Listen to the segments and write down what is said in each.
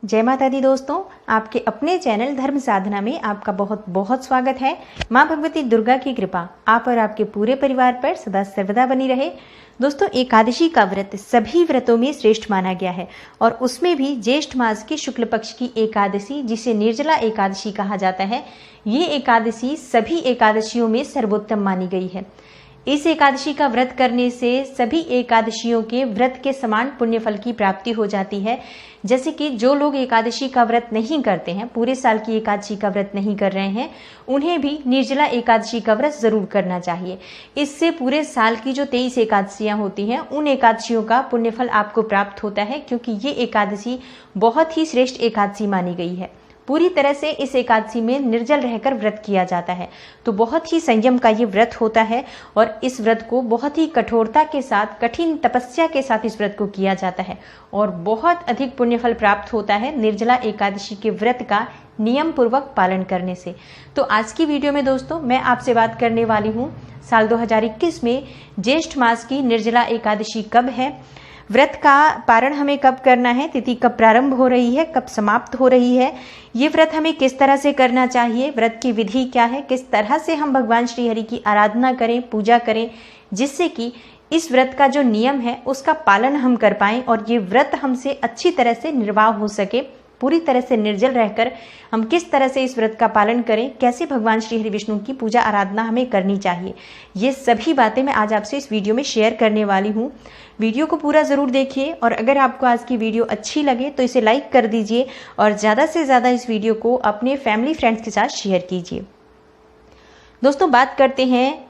जय माता दी दोस्तों, आपके अपने चैनल धर्म साधना में आपका बहुत बहुत स्वागत है। माँ भगवती दुर्गा की कृपा आप और आपके पूरे परिवार पर सदा सर्वदा बनी रहे। दोस्तों, एकादशी का व्रत सभी व्रतों में श्रेष्ठ माना गया है और उसमें भी ज्येष्ठ मास की शुक्ल पक्ष की एकादशी, जिसे निर्जला एकादशी कहा जाता है, ये एकादशी सभी एकादशियों में सर्वोत्तम मानी गई है। इस एकादशी का व्रत करने से सभी एकादशियों के व्रत के समान पुण्य फल की प्राप्ति हो जाती है। जैसे कि जो लोग एकादशी का व्रत नहीं करते हैं, पूरे साल की एकादशी का व्रत नहीं कर रहे हैं, उन्हें भी निर्जला एकादशी का व्रत जरूर करना चाहिए। इससे पूरे साल की जो 23 एकादशियां होती हैं, उन एकादशियों का पुण्य फल आपको प्राप्त होता है, क्योंकि ये एकादशी बहुत ही श्रेष्ठ एकादशी मानी गई है। पूरी तरह से इस एकादशी में निर्जल रहकर व्रत किया जाता है, तो बहुत ही संयम का ये व्रत होता है और इस व्रत को बहुत ही कठोरता के साथ, कठिन तपस्या के साथ इस व्रत को किया जाता है और बहुत अधिक पुण्यफल प्राप्त होता है निर्जला एकादशी के व्रत का नियम पूर्वक पालन करने से। तो आज की वीडियो में दोस्तों मैं आपसे बात करने वाली हूँ साल 2021 में ज्येष्ठ मास की निर्जला एकादशी कब है, व्रत का पारण हमें कब करना है, तिथि कब प्रारंभ हो रही है, कब समाप्त हो रही है, ये व्रत हमें किस तरह से करना चाहिए, व्रत की विधि क्या है, किस तरह से हम भगवान श्री हरि की आराधना करें, पूजा करें, जिससे कि इस व्रत का जो नियम है उसका पालन हम कर पाएं और ये व्रत हमसे अच्छी तरह से निर्वाह हो सके। पूरी तरह से निर्जल रहकर हम किस तरह से इस व्रत का पालन करें, कैसे भगवान श्री हरि विष्णु की पूजा आराधना हमें करनी चाहिए, ये सभी बातें मैं आज आपसे इस वीडियो में शेयर करने वाली हूँ। वीडियो को पूरा ज़रूर देखिए और अगर आपको आज की वीडियो अच्छी लगे तो इसे लाइक कर दीजिए और ज़्यादा से ज़्यादा इस वीडियो को अपने फैमिली फ्रेंड्स के साथ शेयर कीजिए। दोस्तों, बात करते हैं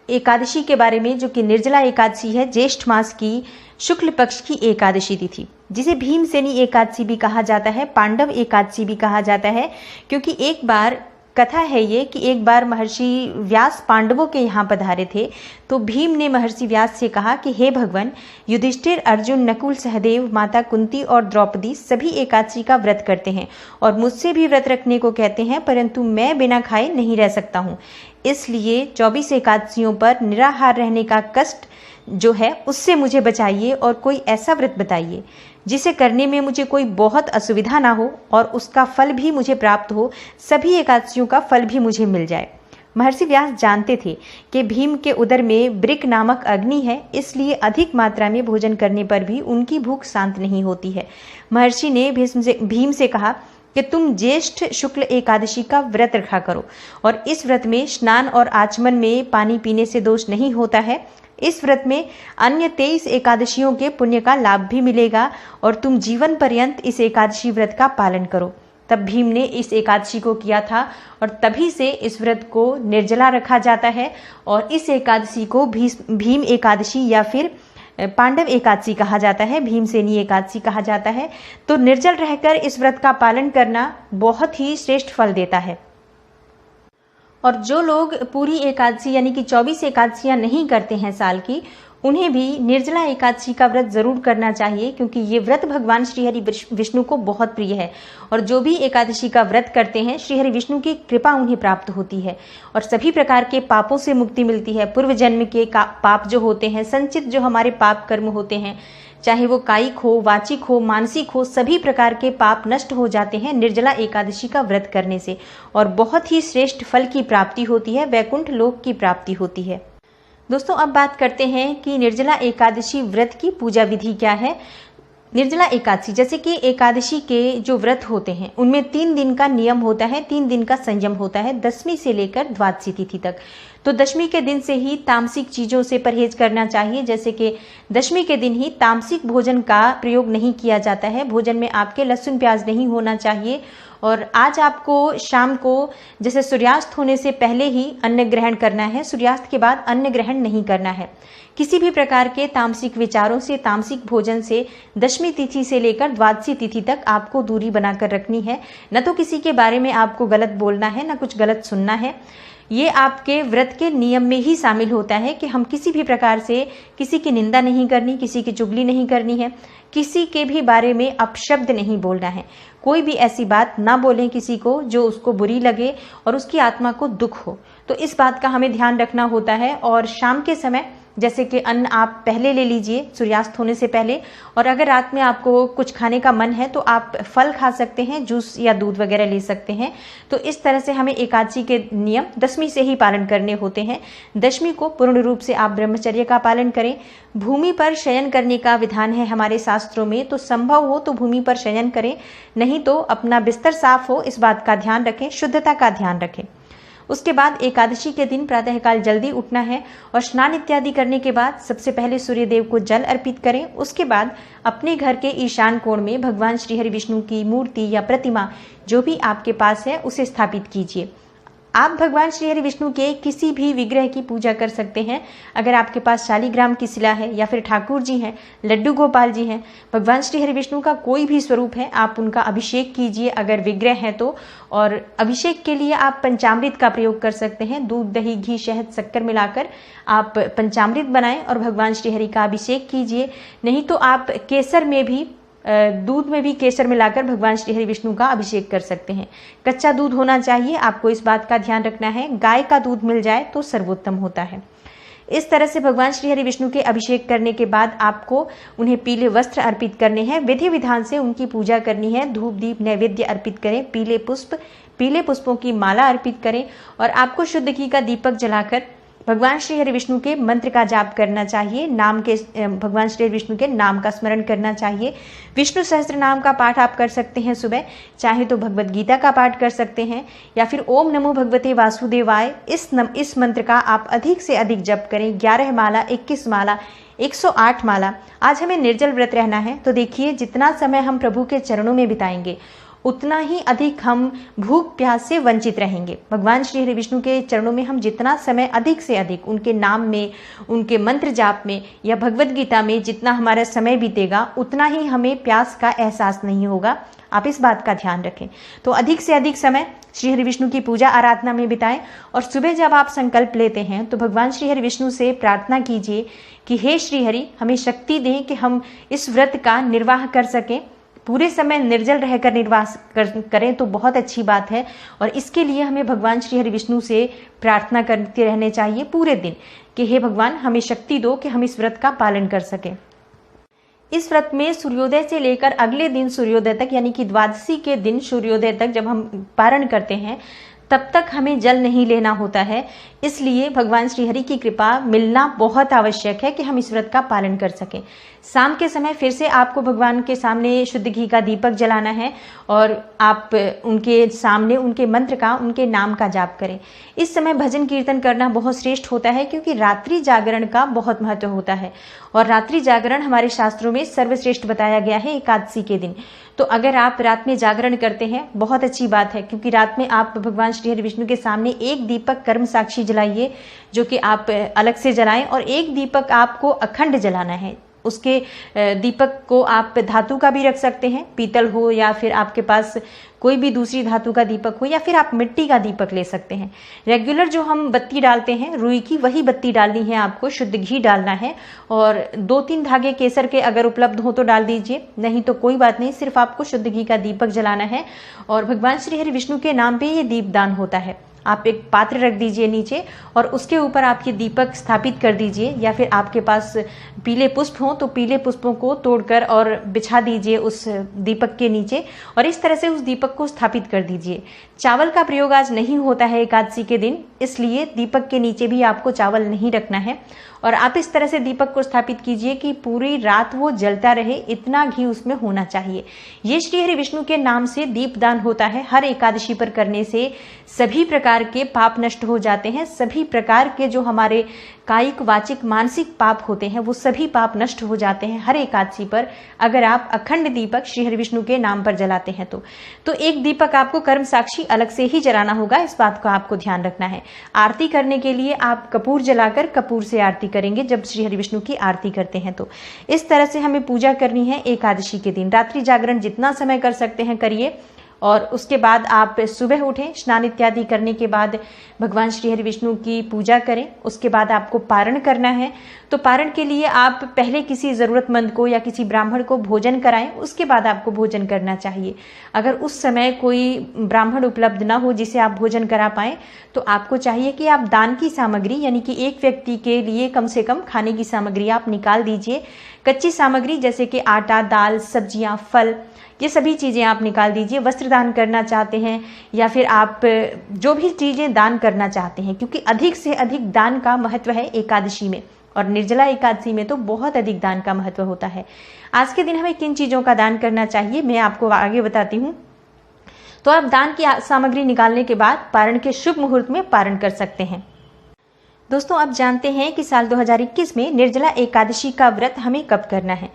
एकादशी के बारे में, जो कि निर्जला एकादशी है, ज्येष्ठ मास की शुक्ल पक्ष की एकादशी तिथि, जिसे भीमसेनी एकादशी भी कहा जाता है, पांडव एकादशी भी कहा जाता है, क्योंकि एक बार कथा है ये कि एक बार महर्षि व्यास पांडवों के यहाँ पधारे थे, तो भीम ने महर्षि व्यास से कहा कि हे भगवान, युधिष्ठिर, अर्जुन, नकुल, सहदेव, माता कुंती और द्रौपदी सभी एकादशी का व्रत करते हैं और मुझसे भी व्रत रखने को कहते हैं, परंतु मैं बिना खाए नहीं रह सकता हूँ। इसलिए 24 एकादशियों पर निराहार रहने का कष्ट जो है उससे मुझे बचाइए और कोई ऐसा व्रत बताइए जिसे करने में मुझे कोई बहुत असुविधा ना हो और उसका फल भी मुझे प्राप्त हो, सभी एकादशियों का फल भी मुझे मिल जाए। महर्षि व्यास जानते थे कि भीम के उदर में ब्रिक नामक अग्नि है, इसलिए अधिक मात्रा में भोजन करने पर भी उनकी भूख शांत नहीं होती है। महर्षि ने भीम से कहा कि तुम ज्येष्ठ शुक्ल एकादशी का व्रत रखा करो और इस व्रत में स्नान और आचमन में पानी पीने से दोष नहीं होता है। इस व्रत में अन्य 23 एकादशियों के पुण्य का लाभ भी मिलेगा और तुम जीवन पर्यंत इस एकादशी व्रत का पालन करो। तब भीम ने इस एकादशी को किया था और तभी से इस व्रत को निर्जला रखा जाता है और इस एकादशी को भीम एकादशी या फिर पांडव एकादशी कहा जाता है, भीमसेनी एकादशी कहा जाता है। तो निर्जल रहकर इस व्रत का पालन करना बहुत ही श्रेष्ठ फल देता है। और जो लोग पूरी एकादशी यानी कि 24 एकादशियां नहीं करते हैं साल की, उन्हें भी निर्जला एकादशी का व्रत जरूर करना चाहिए, क्योंकि ये व्रत भगवान श्री हरि विष्णु को बहुत प्रिय है और जो भी एकादशी का व्रत करते हैं, श्री हरि विष्णु की कृपा उन्हें प्राप्त होती है और सभी प्रकार के पापों से मुक्ति मिलती है। पूर्व जन्म के पाप जो होते हैं, संचित जो हमारे पाप कर्म होते हैं, चाहे वो कायिक हो, वाचिक हो, मानसिक हो, सभी प्रकार के पाप नष्ट हो जाते हैं निर्जला एकादशी का व्रत करने से और बहुत ही श्रेष्ठ फल की प्राप्ति होती है, वैकुंठ लोक की प्राप्ति होती है। दोस्तों, अब बात करते हैं कि निर्जला एकादशी व्रत की पूजा विधि क्या है। निर्जला एकादशी, जैसे कि एकादशी के जो व्रत होते हैं उनमें 3 दिन का नियम होता है, 3 दिन का संयम होता है, दशमी से लेकर द्वादशी तिथि तक। तो दशमी के दिन से ही तामसिक चीज़ों से परहेज करना चाहिए, जैसे कि दशमी के दिन ही तामसिक भोजन का प्रयोग नहीं किया जाता है। भोजन में आपके लहसुन प्याज नहीं होना चाहिए और आज आपको शाम को जैसे सूर्यास्त होने से पहले ही अन्न ग्रहण करना है, सूर्यास्त के बाद अन्न ग्रहण नहीं करना है। किसी भी प्रकार के तामसिक विचारों से, तामसिक भोजन से दशमी तिथि से लेकर द्वादशी तिथि तक आपको दूरी बनाकर रखनी है। न तो किसी के बारे में आपको गलत बोलना है, न कुछ गलत सुनना है। ये आपके व्रत के नियम में ही शामिल होता है कि हम किसी भी प्रकार से किसी की निंदा नहीं करनी, किसी की चुगली नहीं करनी है, किसी के भी बारे में अपशब्द नहीं बोलना है। कोई भी ऐसी बात ना बोलें किसी को जो उसको बुरी लगे और उसकी आत्मा को दुख हो। तो इस बात का हमें ध्यान रखना होता है और शाम के समय जैसे कि अन्न आप पहले ले लीजिए सूर्यास्त होने से पहले, और अगर रात में आपको कुछ खाने का मन है तो आप फल खा सकते हैं, जूस या दूध वगैरह ले सकते हैं। तो इस तरह से हमें एकादशी के नियम दशमी से ही पालन करने होते हैं। दशमी को पूर्ण रूप से आप ब्रह्मचर्य का पालन करें। भूमि पर शयन करने का विधान है हमारे शास्त्रों में, तो संभव हो तो भूमि पर शयन करें, नहीं तो अपना बिस्तर साफ हो इस बात का ध्यान रखें, शुद्धता का ध्यान रखें। उसके बाद एकादशी के दिन प्रातःकाल जल्दी उठना है और स्नान इत्यादि करने के बाद सबसे पहले सूर्यदेव को जल अर्पित करें। उसके बाद अपने घर के ईशान कोण में भगवान श्री हरि विष्णु की मूर्ति या प्रतिमा जो भी आपके पास है उसे स्थापित कीजिए। आप भगवान श्री हरि विष्णु के किसी भी विग्रह की पूजा कर सकते हैं। अगर आपके पास शालिग्राम की शिला है या फिर ठाकुर जी हैं, लड्डू गोपाल जी हैं, भगवान श्री हरि विष्णु का कोई भी स्वरूप है, आप उनका अभिषेक कीजिए अगर विग्रह है तो। और अभिषेक के लिए आप पंचामृत का प्रयोग कर सकते हैं। दूध, दही, घी, शहद, शक्कर मिलाकर आप पंचामृत बनाएं और भगवान श्री हरि का अभिषेक कीजिए। नहीं तो आप केसर में भी, दूध में भी केसर मिलाकर भगवान श्री हरि विष्णु का अभिषेक कर सकते हैं। कच्चा दूध होना चाहिए, आपको इस बात का ध्यान रखना है। गाय का दूध मिल जाए तो सर्वोत्तम होता है। इस तरह से भगवान श्री हरि विष्णु के अभिषेक करने के बाद आपको उन्हें पीले वस्त्र अर्पित करने हैं। विधि विधान से उनकी पूजा करनी है। धूप दीप नैवेद्य अर्पित करें। पीले पुष्पों की माला अर्पित करें और आपको शुद्ध घी का दीपक जलाकर भगवान श्री हरि विष्णु के मंत्र का जाप करना चाहिए। भगवान श्री हरि विष्णु के नाम का स्मरण करना चाहिए। विष्णु सहस्त्र नाम का पाठ आप कर सकते हैं सुबह, चाहे तो भगवद गीता का पाठ कर सकते हैं या फिर ओम नमो भगवते वासुदेवाय इस मंत्र का आप अधिक से अधिक जप करें। 11 माला, 21 माला, 108 माला। आज हमें निर्जल व्रत रहना है, तो देखिए जितना समय हम प्रभु के चरणों में बिताएंगे उतना ही अधिक हम भूख प्यास से वंचित रहेंगे। भगवान श्री हरि विष्णु के चरणों में हम जितना समय अधिक से अधिक उनके नाम में, उनके मंत्र जाप में या भगवद गीता में जितना हमारा समय बीतेगा उतना ही हमें प्यास का एहसास नहीं होगा। आप इस बात का ध्यान रखें। तो अधिक से अधिक समय श्री हरि विष्णु की पूजा आराधना में बिताएं और सुबह जब आप संकल्प लेते हैं तो भगवान श्री हरि विष्णु से प्रार्थना कीजिए कि हे श्री हरि, हमें शक्ति दें कि हम इस व्रत का निर्वाह कर सकें। पूरे समय निर्जल रहकर निर्वाह करें तो बहुत अच्छी बात है और इसके लिए हमें भगवान श्री हरि विष्णु से प्रार्थना करते रहने चाहिए पूरे दिन कि हे भगवान, हमें शक्ति दो कि हम इस व्रत का पालन कर सकें। इस व्रत में सूर्योदय से लेकर अगले दिन सूर्योदय तक, यानी कि द्वादशी के दिन सूर्योदय तक जब हम पारण करते हैं तब तक हमें जल नहीं लेना होता है। इसलिए भगवान श्री हरि की कृपा मिलना बहुत आवश्यक है कि हम इस व्रत का पालन कर सकें। शाम के समय फिर से आपको भगवान के सामने शुद्ध घी का दीपक जलाना है और आप उनके सामने उनके मंत्र का, उनके नाम का जाप करें। इस समय भजन कीर्तन करना बहुत श्रेष्ठ होता है क्योंकि रात्रि जागरण का बहुत महत्व होता है और रात्रि जागरण हमारे शास्त्रों में सर्वश्रेष्ठ बताया गया है एकादशी के दिन। तो अगर आप रात में जागरण करते हैं बहुत अच्छी बात है, क्योंकि रात में आप भगवान श्री हरि विष्णु के सामने एक दीपक कर्म साक्षी जलाइए जो कि आप अलग से जलाएं और एक दीपक आपको अखंड जलाना है। उसके दीपक को आप धातु का भी रख सकते हैं, पीतल हो या फिर आपके पास कोई भी दूसरी धातु का दीपक हो या फिर आप मिट्टी का दीपक ले सकते हैं। रेगुलर जो हम बत्ती डालते हैं रुई की, वही बत्ती डालनी है आपको। शुद्ध घी डालना है और 2-3 धागे केसर के अगर उपलब्ध हो तो डाल दीजिए, नहीं तो कोई बात नहीं, सिर्फ आपको शुद्ध घी का दीपक जलाना है। और भगवान श्री हरि विष्णु के नाम पे ये दीपदान होता है। आप एक पात्र रख दीजिए नीचे और उसके ऊपर आप ये दीपक स्थापित कर दीजिए, या फिर आपके पास पीले पुष्प हों तो पीले पुष्पों को तोड़कर और बिछा दीजिए उस दीपक के नीचे और इस तरह से उस दीपक को स्थापित कर दीजिए। चावल का प्रयोग आज नहीं होता है एकादशी के दिन, इसलिए दीपक के नीचे भी आपको चावल नहीं रखना है और आप इस तरह से दीपक को स्थापित कीजिए कि पूरी रात वो जलता रहे, इतना घी उसमें होना चाहिए। ये श्री हरि विष्णु के नाम से दीपदान होता है। हर एकादशी पर करने से सभी प्रकार के पाप नष्ट हो जाते हैं। सभी प्रकार के जो हमारे कायिक, वाचिक, मानसिक पाप होते हैं वो सभी पाप नष्ट हो जाते हैं हर एकादशी पर, अगर आप अखंड दीपक श्री हरि विष्णु के नाम पर जलाते हैं तो एक दीपक आपको कर्म साक्षी अलग से ही जलाना होगा। इस बात को आपको ध्यान रखना है। आरती करने के लिए आप कपूर जलाकर कपूर से आरती करेंगे जब श्री हरि विष्णु की आरती करते हैं। तो इस तरह से हमें पूजा करनी है एकादशी के दिन। रात्रि जागरण जितना समय कर सकते हैं करिए और उसके बाद आप सुबह उठें, स्नान इत्यादि करने के बाद भगवान श्री हरि विष्णु की पूजा करें। उसके बाद आपको पारण करना है। तो पारण के लिए आप पहले किसी ज़रूरतमंद को या किसी ब्राह्मण को भोजन कराएं, उसके बाद आपको भोजन करना चाहिए। अगर उस समय कोई ब्राह्मण उपलब्ध ना हो जिसे आप भोजन करा पाएं, तो आपको चाहिए कि आप दान की सामग्री, यानी कि एक व्यक्ति के लिए कम से कम खाने की सामग्री आप निकाल दीजिए। कच्ची सामग्री जैसे कि आटा, दाल, सब्जियां, फल, ये सभी चीज़ें आप निकाल दीजिए। वस्त्र दान करना चाहते हैं या फिर आप जो भी चीज़ें दान करना चाहते हैं, क्योंकि अधिक से अधिक दान का महत्व है एकादशी में, और निर्जला एकादशी में तो बहुत अधिक दान का महत्व होता है। आज के दिन हमें किन चीज़ों का दान करना चाहिए मैं आपको आगे बताती हूँ। तो आप दान की सामग्री निकालने के बाद पारण के शुभ मुहूर्त में पारण कर सकते हैं। दोस्तों, आप जानते हैं कि साल 2021 में निर्जला एकादशी का व्रत हमें कब करना है।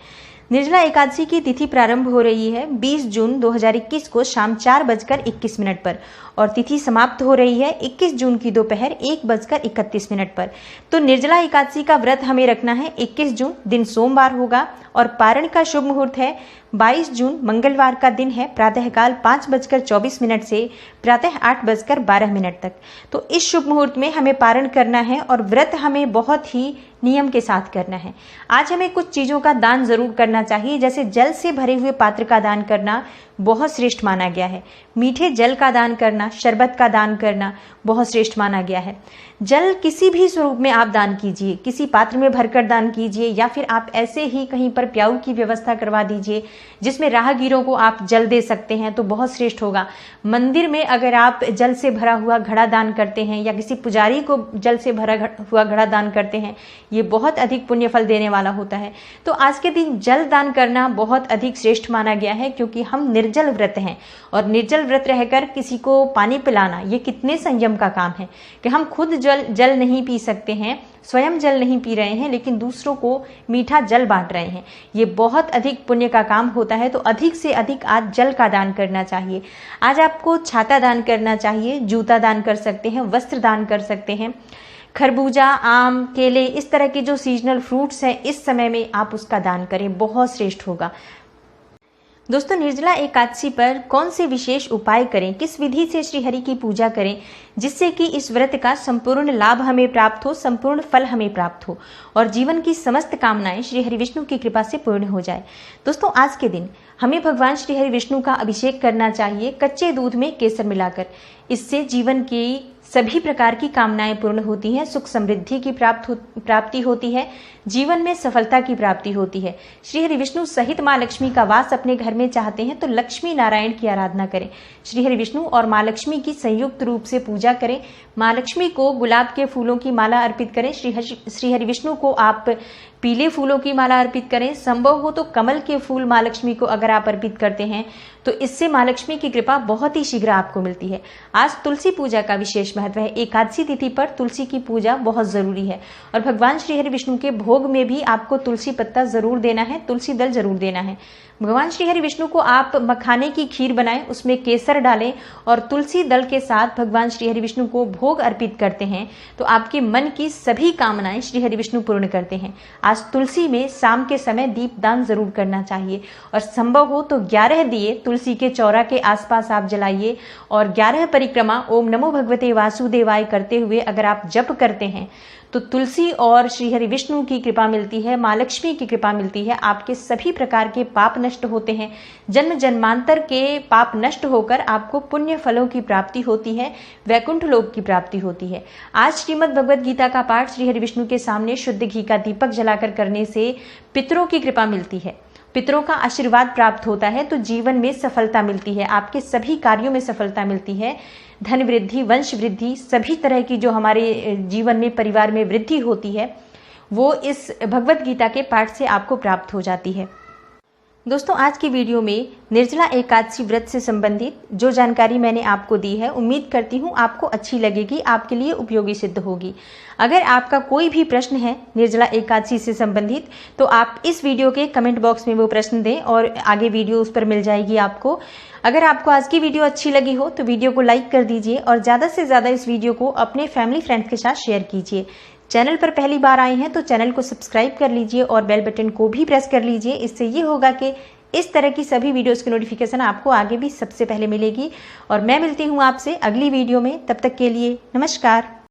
निर्जला एकादशी की तिथि प्रारंभ हो रही है 20 जून 2021 को शाम 4:21 पर, और तिथि समाप्त हो रही है 21 जून की दोपहर 1:31 पर। तो निर्जला एकादशी का व्रत हमें रखना है 21 जून, दिन सोमवार होगा, और पारण का शुभ मुहूर्त है 22 जून मंगलवार का दिन है, प्रातःकाल 5:24 से प्रातः 8:12 तक। तो इस शुभ मुहूर्त में हमें पारण करना है और व्रत हमें बहुत ही नियम के साथ करना है। आज हमें कुछ चीज़ों का दान जरूर करना चाहिए, जैसे जल से भरे हुए पात्र का दान करना बहुत श्रेष्ठ माना गया है। मीठे जल का दान करना, शरबत का दान करना बहुत श्रेष्ठ माना गया है। जल किसी भी स्वरूप में आप दान कीजिए, किसी पात्र में भरकर दान कीजिए, या फिर आप ऐसे ही कहीं पर प्याऊ की व्यवस्था करवा दीजिए जिसमें राहगीरों को आप जल दे सकते हैं, तो बहुत श्रेष्ठ होगा। मंदिर में अगर आप जल से भरा हुआ घड़ा दान करते हैं या किसी पुजारी को जल से भरा हुआ घड़ा दान करते हैं, ये बहुत अधिक पुण्य फल देने वाला होता है। तो आज के दिन जल दान करना बहुत अधिक श्रेष्ठ माना गया है, क्योंकि हम निर्जल व्रत हैं, और निर्जल व्रत रहकर किसी को पानी पिलाना ये कितने संयम का काम है कि हम खुद जल नहीं पी सकते हैं, स्वयं जल नहीं पी रहे हैं, लेकिन दूसरों को मीठा जल बांट रहे हैं। ये बहुत अधिक पुण्य का काम होता है। तो अधिक से अधिक आज जल का दान करना चाहिए। आज आपको छाता दान करना चाहिए, जूता दान कर सकते हैं, वस्त्र दान कर सकते हैं। खरबूजा, आम, केले, इस तरह के जो सीजनल फ्रूट्स हैं इस समय में आप उसका दान करें, बहुत श्रेष्ठ होगा। दोस्तों, निर्जला एकादशी पर कौन से विशेष उपाय करें, किस विधि से श्री हरि की पूजा करें जिससे कि इस व्रत का संपूर्ण लाभ हमें प्राप्त हो, संपूर्ण फल हमें प्राप्त हो और जीवन की समस्त कामनाएं श्री हरि विष्णु की कृपा से पूर्ण हो जाए। दोस्तों, आज के दिन हमें भगवान श्री हरि विष्णु का अभिषेक करना चाहिए कच्चे दूध में केसर मिलाकर। इससे जीवन की सभी प्रकार की कामनाएं पूर्ण होती हैं, सुख समृद्धि की प्राप्ति होती है, जीवन में सफलता की प्राप्ति होती है। श्री हरि विष्णु सहित माँ लक्ष्मी का वास अपने घर में चाहते हैं तो लक्ष्मी नारायण की आराधना करें। श्री हरि विष्णु और माँ लक्ष्मी की संयुक्त रूप से पूजा करें। माँ लक्ष्मी को गुलाब के फूलों की माला अर्पित करें। श्री हरि विष्णु को आप पीले फूलों की माला अर्पित करें। संभव हो तो कमल के फूल माँ लक्ष्मी को अगर आप अर्पित करते हैं तो इससे माँ लक्ष्मी की कृपा बहुत ही शीघ्र आपको मिलती है। आज तुलसी पूजा का विशेष महत्व है। एकादशी तिथि पर तुलसी की पूजा बहुत जरूरी है और भगवान श्री हरि विष्णु के भोग में भी आपको तुलसी पत्ता जरूर देना है, तुलसी दल जरूर देना है। भगवान श्री हरि विष्णु को आप मखाने की खीर बनाएं, उसमें केसर डालें और तुलसी दल के साथ भगवान श्री हरि विष्णु को भोग अर्पित करते हैं तो आपके मन की सभी कामनाएं श्री हरि विष्णु पूर्ण करते हैं। आज तुलसी में शाम के समय दीपदान जरूर करना चाहिए और संभव हो तो 11 दिए तुलसी के चौरा के आसपास आप जलाइए और 11 परिक्रमा ओम नमो भगवते वासुदेवाय करते हुए अगर आप जप करते हैं तो तुलसी और श्री हरि विष्णु की कृपा मिलती है, माँ लक्ष्मी की कृपा मिलती है। आपके सभी प्रकार के पाप नष्ट होते हैं, जन्म जन्मांतर के पाप नष्ट होकर आपको पुण्य फलों की प्राप्ति होती है, वैकुंठ लोक की प्राप्ति होती है। आज श्रीमद् भगवद गीता का पाठ श्री हरि विष्णु के सामने शुद्ध घी का दीपक जलाकर करने से पितरों की कृपा मिलती है, पितरों का आशीर्वाद प्राप्त होता है तो जीवन में सफलता मिलती है, आपके सभी कार्यों में सफलता मिलती है। धन वृद्धि, वंश वृद्धि, सभी तरह की जो हमारे जीवन में परिवार में वृद्धि होती है वो इस भगवद गीता के पाठ से आपको प्राप्त हो जाती है। दोस्तों, आज की वीडियो में निर्जला एकादशी व्रत से संबंधित जो जानकारी मैंने आपको दी है उम्मीद करती हूँ आपको अच्छी लगेगी, आपके लिए उपयोगी सिद्ध होगी। अगर आपका कोई भी प्रश्न है निर्जला एकादशी से संबंधित तो आप इस वीडियो के कमेंट बॉक्स में वो प्रश्न दें और आगे वीडियो उस पर मिल जाएगी आपको। अगर आपको आज की वीडियो अच्छी लगी हो तो वीडियो को लाइक कर दीजिए और ज़्यादा से ज़्यादा इस वीडियो को अपने फैमिली फ्रेंड्स के साथ शेयर कीजिए। चैनल पर पहली बार आए हैं तो चैनल को सब्सक्राइब कर लीजिए और बेल बटन को भी प्रेस कर लीजिए। इससे ये होगा कि इस तरह की सभी वीडियोस की नोटिफिकेशन आपको आगे भी सबसे पहले मिलेगी। और मैं मिलती हूँ आपसे अगली वीडियो में, तब तक के लिए नमस्कार।